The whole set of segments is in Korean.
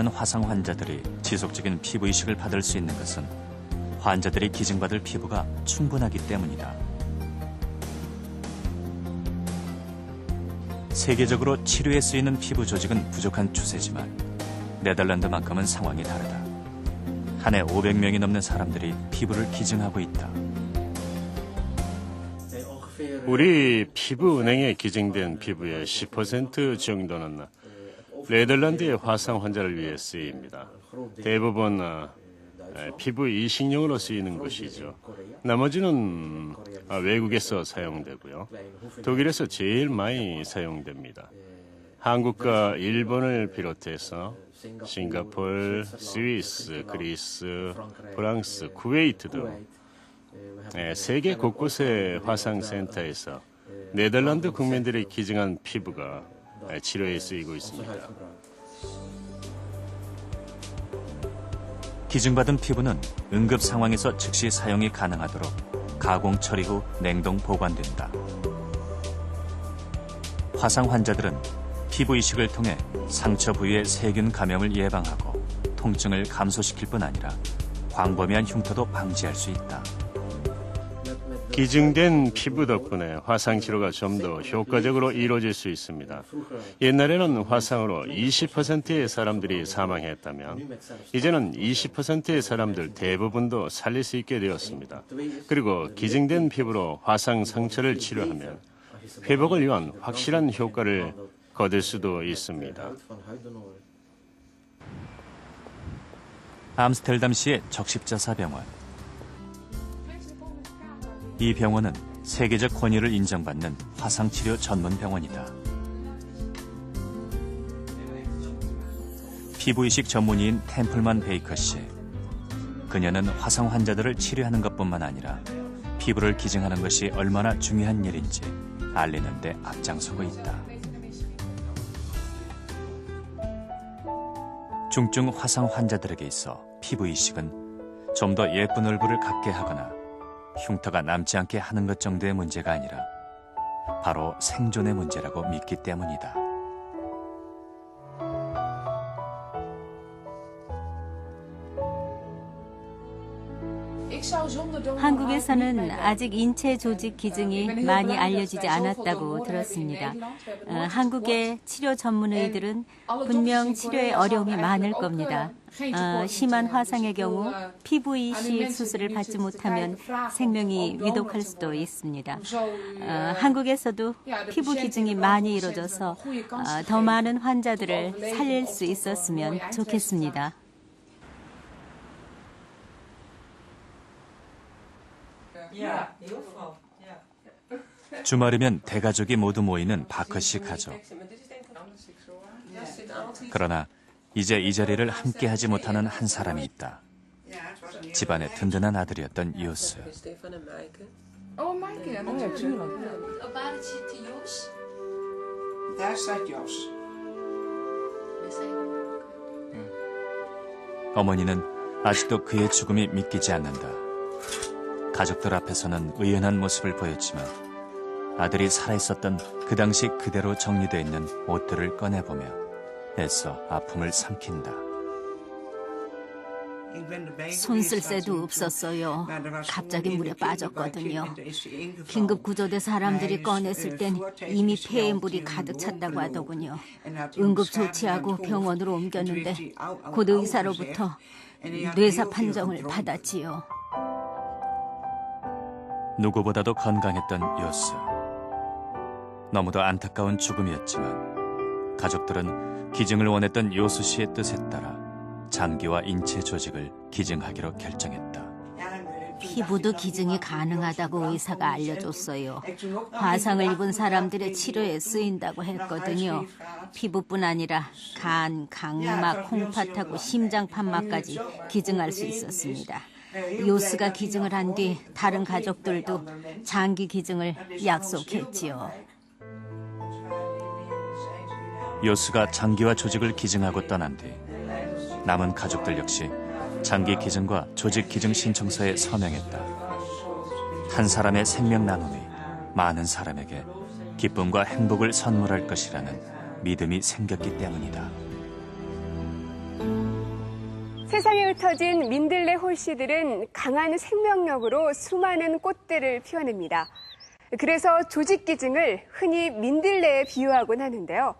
화상 환자들이 지속적인 피부 이식을 받을 수 있는 것은 환자들이 기증받을 피부가 충분하기 때문이다. 세계적으로 치료에 쓰이는 피부 조직은 부족한 추세지만 네덜란드만큼은 상황이 다르다. 한 해 500명이 넘는 사람들이 피부를 기증하고 있다. 우리 피부은행에 기증된 피부의 10% 정도는 네덜란드의 화상 환자를 위해 쓰입니다. 대부분 피부 이식용으로 쓰이는 것이죠. 나머지는 외국에서 사용되고요. 독일에서 제일 많이 사용됩니다. 한국과 일본을 비롯해서 싱가포르, 스위스, 그리스, 프랑스, 쿠웨이트 등 세계 곳곳의 화상센터에서 네덜란드 국민들이 기증한 피부가 치료에 쓰이고 있습니다. 기증받은 피부는 응급 상황에서 즉시 사용이 가능하도록 가공 처리 후 냉동 보관된다. 화상 환자들은 피부 이식을 통해 상처 부위의 세균 감염을 예방하고 통증을 감소시킬 뿐 아니라 광범위한 흉터도 방지할 수 있다. 기증된 피부 덕분에 화상 치료가 좀 더 효과적으로 이루어질 수 있습니다. 옛날에는 화상으로 20%의 사람들이 사망했다면 이제는 20%의 사람들 대부분도 살릴 수 있게 되었습니다. 그리고 기증된 피부로 화상 상처를 치료하면 회복을 위한 확실한 효과를 거둘 수도 있습니다. 암스테르담시의 적십자사병원. 이 병원은 세계적 권위를 인정받는 화상치료 전문 병원이다. 피부이식 전문의인 템플만 베이커 씨. 그녀는 화상 환자들을 치료하는 것뿐만 아니라 피부를 기증하는 것이 얼마나 중요한 일인지 알리는 데 앞장서고 있다. 중증 화상 환자들에게 있어 피부 이식은 좀 더 예쁜 얼굴을 갖게 하거나 흉터가 남지 않게 하는 것 정도의 문제가 아니라 바로 생존의 문제라고 믿기 때문이다. 한국에서는 아직 인체 조직 기증이 많이 알려지지 않았다고 들었습니다. 한국의 치료 전문의들은 분명 치료에 어려움이 많을 겁니다. 심한 화상의 경우 피부 이식 수술을 받지 못하면 생명이 위독할 수도 있습니다. 한국에서도 피부 기증이 많이 이루어져서 더 많은 환자들을 살릴 수 있었으면 좋겠습니다. 주말이면 대가족이 모두 모이는 바커 씨 가족. 그러나 이제 이 자리를 함께 하지 못하는 한 사람이 있다. 집안의 든든한 아들이었던 요스. Oh, Maaike. Oh, ja, tuurlijk. Waar zit Jos? Daar staat Jos. 어머니는 아직도 그의 죽음이 믿기지 않는다. 가족들 앞에서는 의연한 모습을 보였지만 아들이 살아있었던 그 당시 그대로 정리되어 있는 옷들을 꺼내보며 애써 아픔을 삼킨다. 손 쓸 새도 없었어요. 갑자기 물에 빠졌거든요. 긴급 구조대 사람들이 꺼냈을 땐 이미 폐에 물이 가득 찼다고 하더군요. 응급 조치하고 병원으로 옮겼는데 곧 의사로부터 뇌사 판정을 받았지요. 누구보다도 건강했던 요스. 너무도 안타까운 죽음이었지만 가족들은 기증을 원했던 요스 씨의 뜻에 따라 장기와 인체 조직을 기증하기로 결정했다. 피부도 기증이 가능하다고 의사가 알려줬어요. 화상을 입은 사람들의 치료에 쓰인다고 했거든요. 피부뿐 아니라 간, 각막, 콩팥하고 심장 판막까지 기증할 수 있었습니다. 요스가 기증을 한 뒤 다른 가족들도 장기 기증을 약속했지요. 요스가 장기와 조직을 기증하고 떠난 뒤 남은 가족들 역시 장기 기증과 조직 기증 신청서에 서명했다. 한 사람의 생명 나눔이 많은 사람에게 기쁨과 행복을 선물할 것이라는 믿음이 생겼기 때문이다. 세상에 흩어진 민들레 홀씨들은 강한 생명력으로 수많은 꽃들을 피워냅니다. 그래서 조직기증을 흔히 민들레에 비유하곤 하는데요.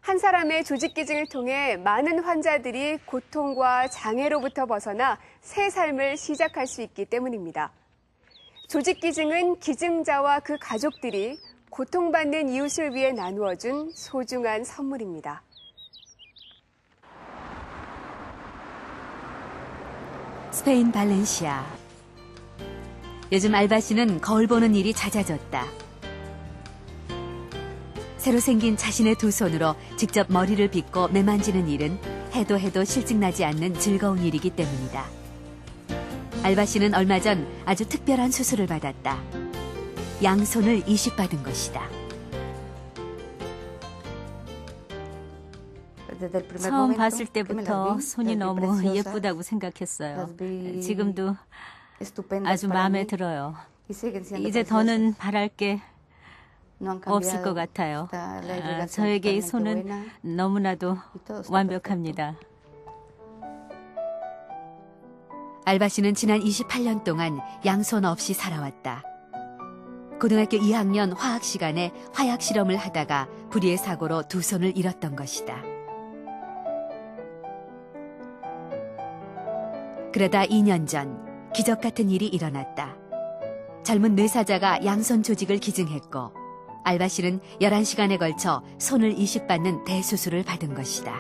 한 사람의 조직기증을 통해 많은 환자들이 고통과 장애로부터 벗어나 새 삶을 시작할 수 있기 때문입니다. 조직기증은 기증자와 그 가족들이 고통받는 이웃을 위해 나누어준 소중한 선물입니다. 스페인 발렌시아. 요즘 알바 씨는 거울 보는 일이 잦아졌다. 새로 생긴 자신의 두 손으로 직접 머리를 빗고 매만지는 일은 해도 실증나지 않는 즐거운 일이기 때문이다. 알바 씨는 얼마 전 아주 특별한 수술을 받았다. 양손을 이식받은 것이다. 처음 봤을 때부터 손이 너무 예쁘다고 생각했어요. 지금도 아주 마음에 들어요. 이제 더는 바랄 게 없을 것 같아요. 저에게 이 손은 너무나도 완벽합니다. 알바 씨는 지난 28년 동안 양손 없이 살아왔다. 고등학교 2학년 화학 시간에 화약 실험을 하다가 불의의 사고로 두 손을 잃었던 것이다. 그러다 2년 전 기적 같은 일이 일어났다. 젊은 뇌사자가 양손 조직을 기증했고 알바 씨는 11시간에 걸쳐 손을 이식받는 대수술을 받은 것이다.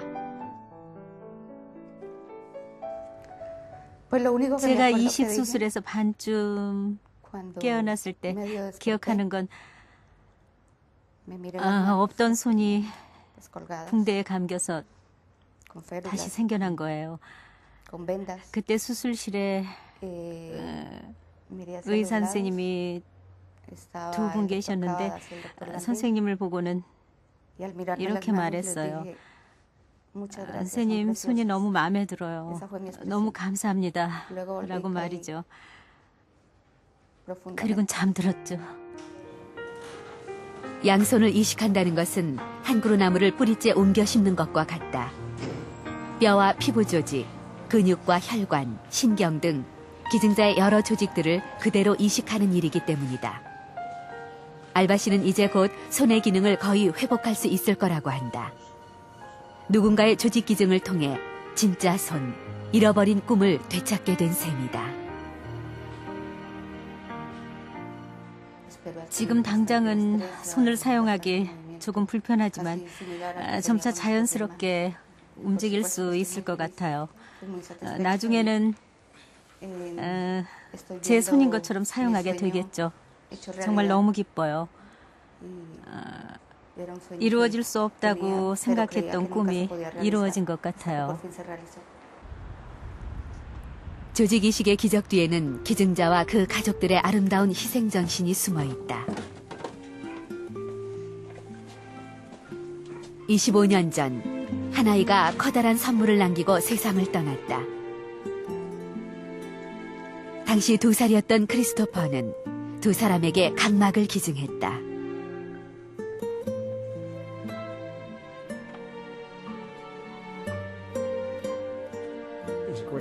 제가 이식 수술에서 반쯤 깨어났을 때 기억하는 건 없던 손이 붕대에 감겨서 다시 생겨난 거예요. 그때 수술실에 의사 선생님이 두 분 계셨는데 선생님을 보고는 이렇게 말했어요. 선생님, 손이 너무 마음에 들어요. 너무 감사합니다. 라고 말이죠. 그리고는 잠들었죠. 양손을 이식한다는 것은 한 그루 나무를 뿌리째 옮겨 심는 것과 같다. 뼈와 피부 조직, 근육과 혈관, 신경 등 기증자의 여러 조직들을 그대로 이식하는 일이기 때문이다. 알바 씨는 이제 곧 손의 기능을 거의 회복할 수 있을 거라고 한다. 누군가의 조직 기증을 통해 진짜 손, 잃어버린 꿈을 되찾게 된 셈이다. 지금 당장은 손을 사용하기 조금 불편하지만 점차 자연스럽게 움직일 수 있을 것 같아요. 나중에는 제 손인 것처럼 사용하게 되겠죠. 정말 너무 기뻐요. 이루어질 수 없다고 생각했던 꿈이 이루어진 것 같아요. 조직 이식의 기적 뒤에는 기증자와 그 가족들의 아름다운 희생 정신이 숨어 있다. 25년 전 한 아이가 커다란 선물을 남기고 세상을 떠났다. 당시 2살이었던 크리스토퍼는 두 사람에게 각막을 기증했다.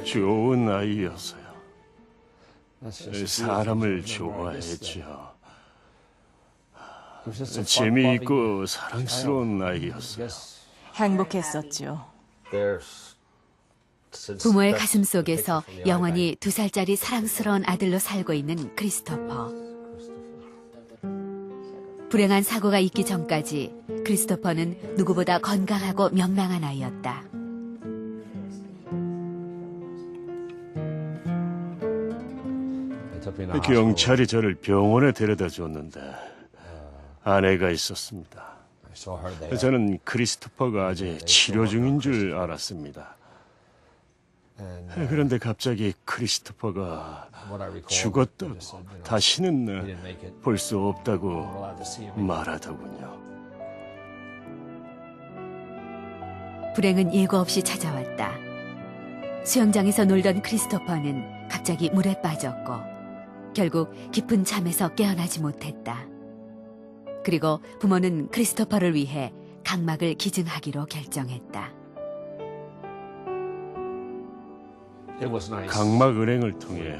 좋은 아이였어요. 사람을 좋아했죠. 재미있고 사랑스러운 아이였어요. 행복했었죠. 부모의 가슴 속에서 영원히 2살짜리 사랑스러운 아들로 살고 있는 크리스토퍼. 불행한 사고가 있기 전까지 크리스토퍼는 누구보다 건강하고 명랑한 아이였다. 경찰이 저를 병원에 데려다 줬는데 아내가 있었습니다. 저는 크리스토퍼가 아직 치료 중인 줄 알았습니다. 그런데 갑자기 크리스토퍼가 죽었다고 다시는 볼 수 없다고 말하더군요. 불행은 예고 없이 찾아왔다. 수영장에서 놀던 크리스토퍼는 갑자기 물에 빠졌고 결국 깊은 잠에서 깨어나지 못했다. 그리고 부모는 크리스토퍼를 위해 각막을 기증하기로 결정했다. 각막 은행을 통해